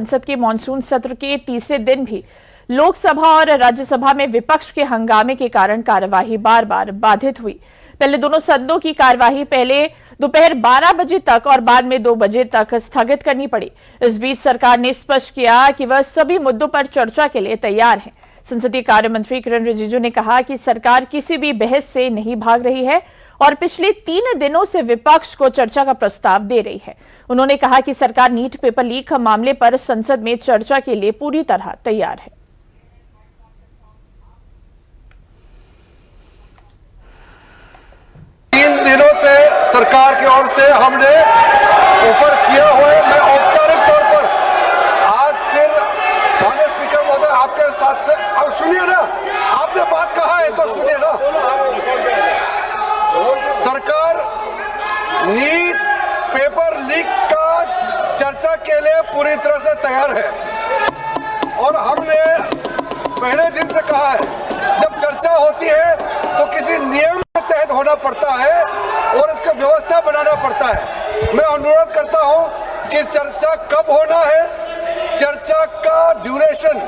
संसद के मॉनसून सत्र के तीसरे दिन भी लोकसभा और राज्यसभा में विपक्ष के हंगामे के कारण कार्यवाही बार बार बाधित हुई। पहले दोनों सदनों की कार्यवाही पहले दोपहर 12 बजे तक और बाद में 2 बजे तक स्थगित करनी पड़ी। इस बीच सरकार ने स्पष्ट किया कि वह सभी मुद्दों पर चर्चा के लिए तैयार है। संसदीय कार्य मंत्री किरण रिजिजू ने कहा कि सरकार किसी भी बहस से नहीं भाग रही है और पिछले 3 दिनों से विपक्ष को चर्चा का प्रस्ताव दे रही है। उन्होंने कहा कि सरकार नीट पेपर लीक मामले पर संसद में चर्चा के लिए पूरी तरह तैयार है। दिनों से सरकार की ओर से हमने ऑफर किया हुआ है। मैं औपचारिक तौर पर आज फिर माननीय स्पीकर महोदय आपके साथ से अब सुनिए ना, आपने बात कहा है तो सुनिए ना। सरकार नीट पेपर लीक का चर्चा के लिए पूरी तरह से तैयार है और हमने पहले दिन से कहा है जब चर्चा होती है तो किसी नियम के तहत होना पड़ता है और इसका व्यवस्था बनाना पड़ता है। मैं अनुरोध करता हूं कि चर्चा कब होना है, चर्चा का ड्यूरेशन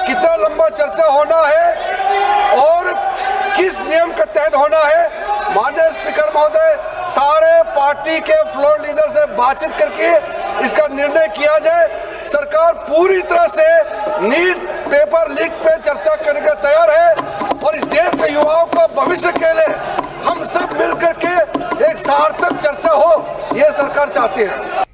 कितना लंबा चर्चा होना है और किस नियम के तहत होना है। माननीय स्पीकर महोदय सारे पार्टी के फ्लोर लीडर से बातचीत करके इसका निर्णय किया जाए। सरकार पूरी तरह से नीट पेपर लीक पे चर्चा करने के तैयार है और इस देश के युवाओं का भविष्य के लिए हम सब मिलकर के एक सार्थक चर्चा हो, ये सरकार चाहती है।